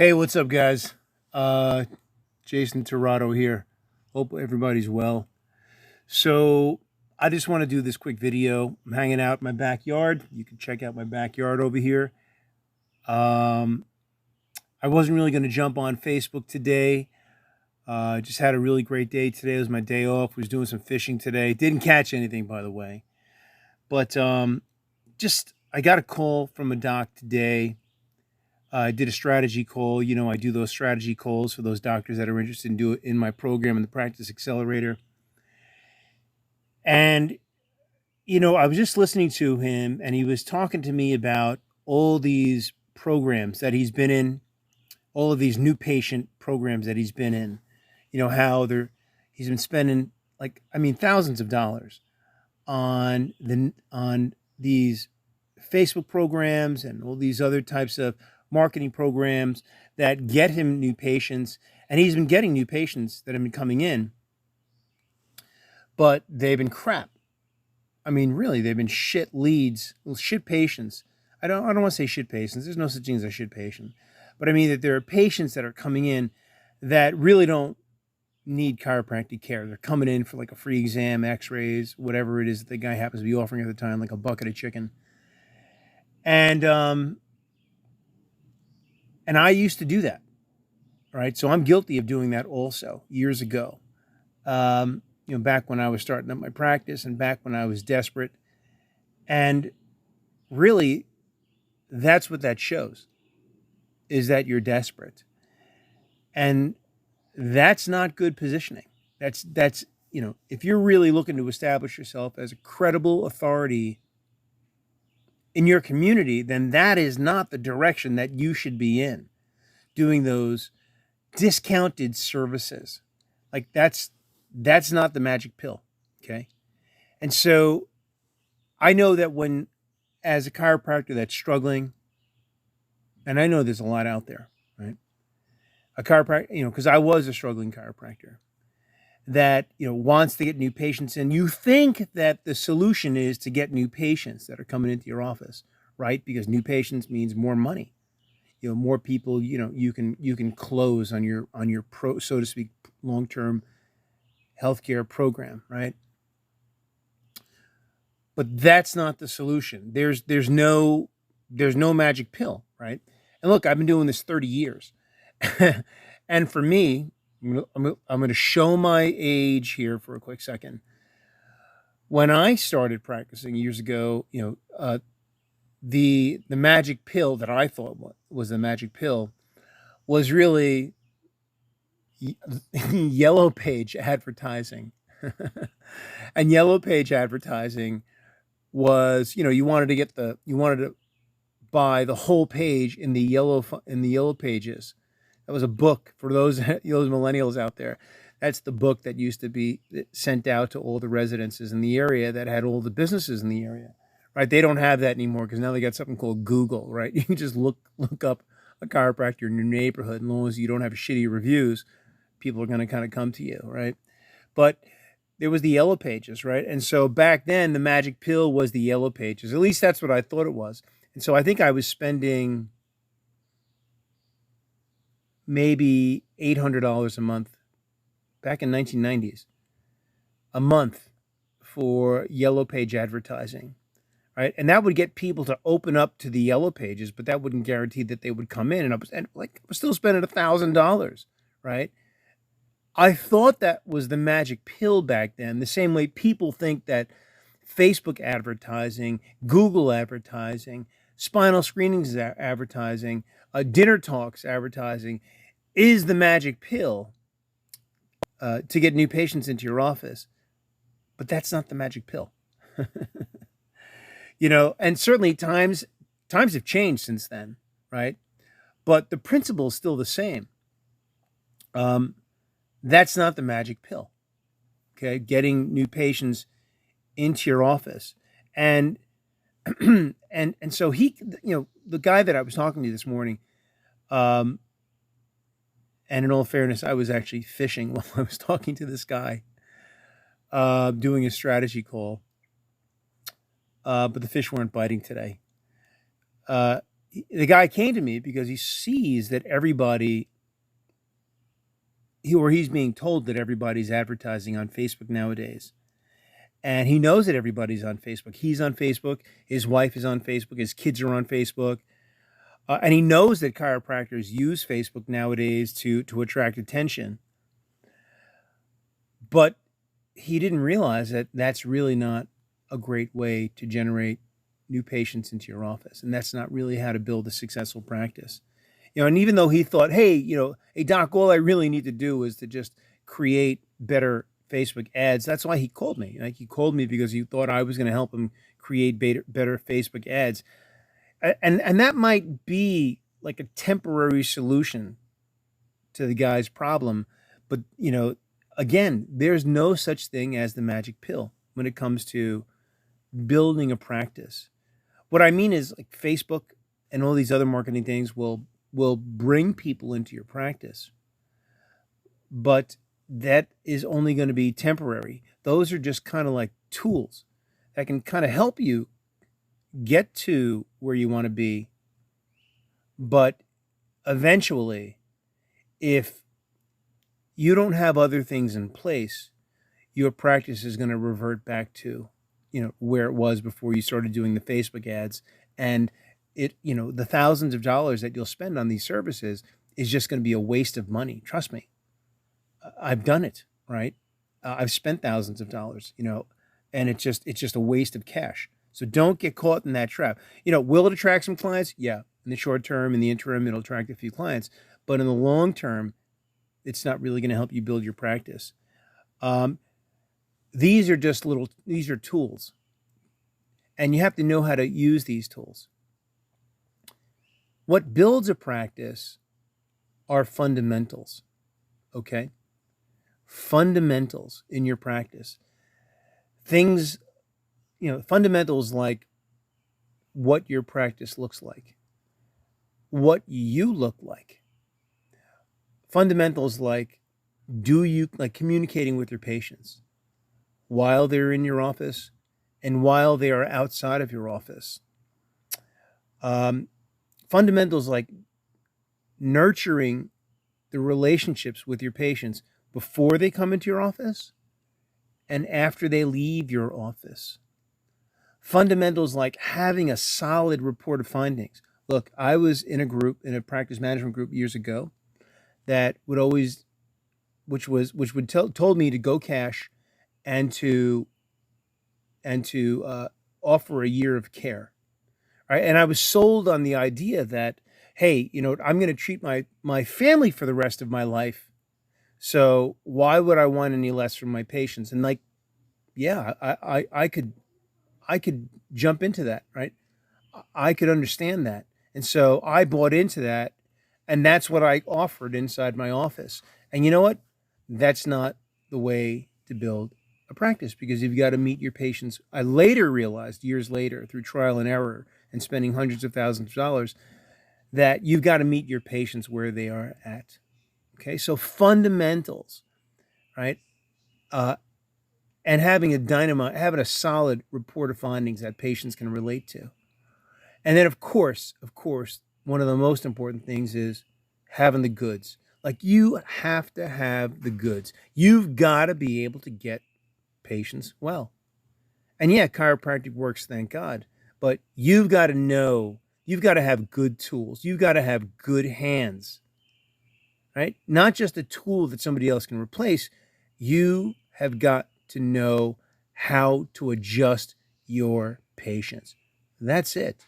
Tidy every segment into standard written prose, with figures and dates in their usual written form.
Hey, what's up, guys? Jason Torado here. Hope everybody's well. So, I just want to do this quick video. I'm hanging out in my backyard. You can check out my backyard over here. Um, I wasn't really going to jump on Facebook today. Just had a really great day today. It was my day off. Was doing some fishing today. Didn't catch anything, by the way. But just I got a call from a doc today. I did a strategy call. You know, I do those strategy calls for those doctors that are interested in do it in my program in the Practice Accelerator. And I was just listening to him, and he was talking to me about all these programs that he's been in, all of these new patient programs that he's been in. How he's been spending thousands of dollars on these Facebook programs and all these other types of marketing programs that get him new patients, and he's been getting new patients that have been coming in, but they've been crap. I mean, really, they've been shit leads, shit patients. I don't want to say shit patients. There's no such thing as a shit patient, but I mean that there are patients that are coming in that really don't need chiropractic care. They're coming in for like a free exam, X-rays, whatever it is that the guy happens to be offering at the time, like a bucket of chicken. And I used to do that, right? So I'm guilty of doing that also years ago. Back when I was starting up my practice and back when I was desperate. And really, that's what that shows, is that you're desperate. And that's not good positioning. That's if you're really looking to establish yourself as a credible authority in your community, then that is not the direction that you should be in, doing those discounted services. Like that's not the magic pill. Okay. And so I know that when, as a chiropractor that's struggling, and I know there's a lot out there, right? A chiropractor, because I was a struggling chiropractor that, wants to get new patients in. You think that the solution is to get new patients that are coming into your office, right? Because new patients means more money, more people, you can close on your pro, so to speak, long-term healthcare program, right? But that's not the solution. There's no magic pill, right? And look, I've been doing this 30 years. And for me, I'm going to show my age here for a quick second. When I started practicing years ago, the magic pill that I thought was the magic pill was really yellow page advertising. And yellow page advertising was, you wanted to buy the whole page in the yellow pages. That was a book for those millennials out there. That's the book that used to be sent out to all the residences in the area that had all the businesses in the area, right? They don't have that anymore because now they got something called Google, right? You can just look up a chiropractor in your neighborhood, and as long as you don't have shitty reviews, people are going to kind of come to you, right? But there was the yellow pages, right? And so back then, the magic pill was the yellow pages. At least that's what I thought it was. And so I think I was spending maybe $800 a month back in 1990s, a month for yellow page advertising, right? And that would get people to open up to the yellow pages, but that wouldn't guarantee that they would come in. And I was still spending $1,000, right? I thought that was the magic pill back then, the same way people think that Facebook advertising, Google advertising, spinal screenings advertising, dinner talks advertising is the magic pill to get new patients into your office. But that's not the magic pill. And certainly times have changed since then, right? But the principle is still the same. That's not the magic pill. Okay, getting new patients into your office. And and so he, the guy that I was talking to this morning, and in all fairness, I was actually fishing while I was talking to this guy, doing a strategy call. But the fish weren't biting today. the guy came to me because he sees that everybody, he's being told that everybody's advertising on Facebook nowadays. And he knows that everybody's on Facebook. He's on Facebook. His wife is on Facebook. His kids are on Facebook. And he knows that chiropractors use Facebook nowadays to attract attention. But he didn't realize that that's really not a great way to generate new patients into your office. And that's not really how to build a successful practice. And even though he thought, hey, hey, doc, all I really need to do is to just create better Facebook ads. That's why he called me. Like, he called me because he thought I was going to help him create better Facebook ads. And that might be like a temporary solution to the guy's problem. But, again, there's no such thing as the magic pill when it comes to building a practice. What I mean is, like, Facebook and all these other marketing things will bring people into your practice, but that is only going to be temporary. Those are just kind of like tools that can kind of help you get to where you want to be. But eventually, if you don't have other things in place, your practice is going to revert back to, where it was before you started doing the Facebook ads. And the thousands of dollars that you'll spend on these services is just going to be a waste of money. Trust me. I've done it, right? I've spent thousands of dollars, and it's just a waste of cash. So don't get caught in that trap. Will it attract some clients? Yeah. In the short term, in the interim, it'll attract a few clients. But in the long term, it's not really going to help you build your practice. These are tools. And you have to know how to use these tools. What builds a practice are fundamentals, okay? Fundamentals in your practice. Things, fundamentals like what your practice looks like, what you look like. Fundamentals like, communicating with your patients while they're in your office and while they are outside of your office. Fundamentals like nurturing the relationships with your patients before they come into your office and after they leave your office. Fundamentals like having a solid report of findings. Look, I was in a practice management group years ago that would always, told me to go cash and to offer a year of care. Right? And I was sold on the idea that, hey, I'm going to treat my family for the rest of my life. So why would I want any less from my patients? And yeah, I could jump into that, right? I could understand that. And so I bought into that, and that's what I offered inside my office. And you know what? That's not the way to build a practice, because you've got to meet your patients. I later realized, years later, through trial and error and spending hundreds of thousands of dollars, that you've got to meet your patients where they are at. Okay, so fundamentals, right? And having a solid report of findings that patients can relate to. And then, of course, one of the most important things is having the goods. Like, you have to have the goods. You've got to be able to get patients well. And yeah, chiropractic works, thank God. But you've got to have good tools. You've got to have good hands, right? Not just a tool that somebody else can replace. You have got to know how to adjust your patients. That's it.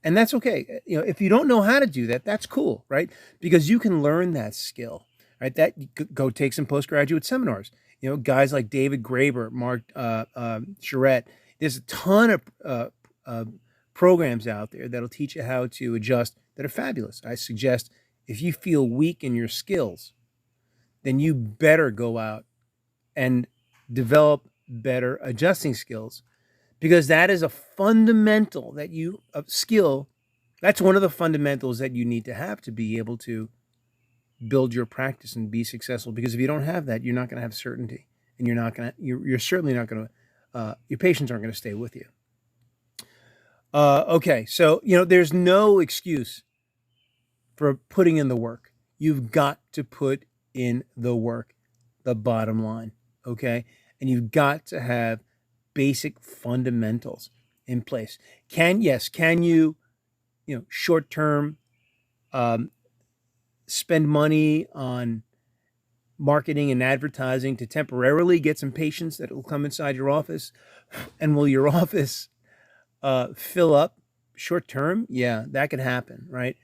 And that's okay. If you don't know how to do that, that's cool, right? Because you can learn that skill, right? That you could go take some postgraduate seminars. Guys like David Graeber, Mark Charette. There's a ton of programs out there that'll teach you how to adjust that are fabulous. I suggest, if you feel weak in your skills, then you better go out and develop better adjusting skills, because that is a fundamental skill. That's one of the fundamentals that you need to have to be able to build your practice and be successful. Because if you don't have that, you're not going to have certainty, and you're certainly not going to, your patients aren't going to stay with you. Okay, so there's no excuse for putting in the work. You've got to put in the work, the bottom line, okay? And you've got to have basic fundamentals in place. Can you, short term, um, spend money on marketing and advertising to temporarily get some patients that will come inside your office? And will your office fill up short term? Yeah, that could happen, right?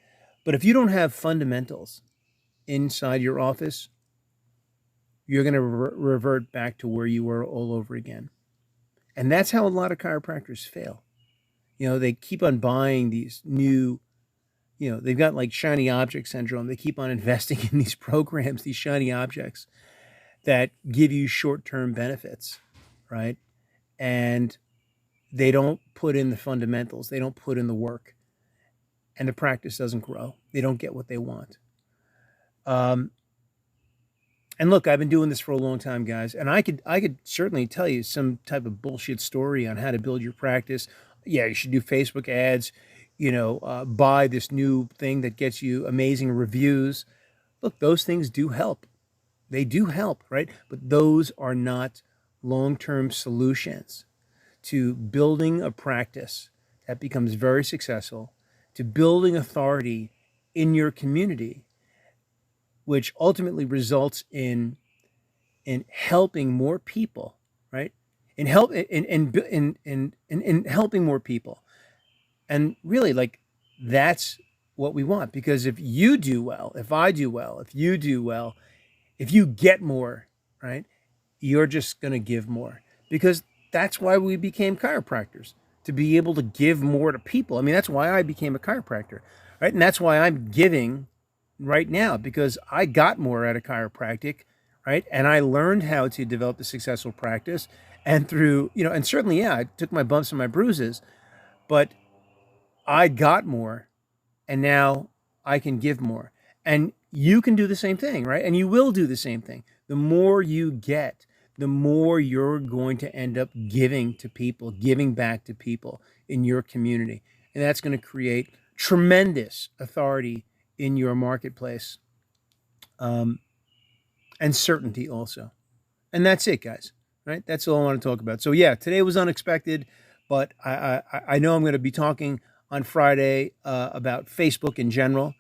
But if you don't have fundamentals inside your office, you're going to revert back to where you were all over again. And that's how a lot of chiropractors fail. They keep on buying these new, they've got like shiny object syndrome. They keep on investing in these programs, these shiny objects that give you short term benefits, right? And they don't put in the fundamentals, they don't put in the work, and the practice doesn't grow. They don't get what they want. Um, and look, I've been doing this for a long time, guys, and I could certainly tell you some type of bullshit story on how to build your practice. Yeah, you should do Facebook ads. Buy this new thing that gets you amazing reviews. Look, those things do help. They do help, right? But those are not long-term solutions to building a practice that becomes very successful, to building authority in your community, which ultimately results in helping more people, right? In helping more people. And really, like, that's what we want. Because if you do well, if I do well, if you do well, if you get more, right, you're just going to give more. Because that's why we became chiropractors, to be able to give more to people. I mean, that's why I became a chiropractor, right? And that's why I'm giving right now, because I got more out of chiropractic, right? And I learned how to develop a successful practice. And through, and certainly, yeah, I took my bumps and my bruises, but I got more, and now I can give more. And you can do the same thing, right? And you will do the same thing. The more you get, the more you're going to end up giving to people, giving back to people in your community. And that's going to create tremendous authority in your marketplace, um, and certainty also. And that's it, guys. Right? That's all I want to talk about. So yeah, today was unexpected, but I know I'm going to be talking on Friday about Facebook in general,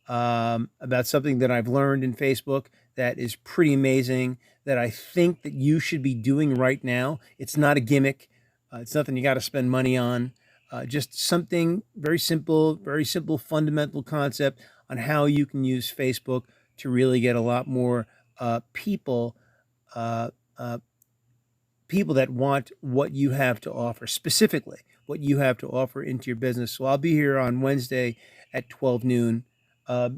about something that I've learned in Facebook that is pretty amazing, that I think that you should be doing right now. It's not a gimmick. It's nothing you got to spend money on. Just something very simple, fundamental concept on how you can use Facebook to really get a lot more people. Uh, uh, People that want what you have to offer, specifically what you have to offer into your business. So I'll be here on Wednesday at 12 noon, uh,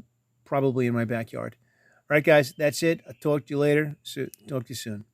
probably in my backyard. All right, guys, that's it. I'll talk to you later. So talk to you soon.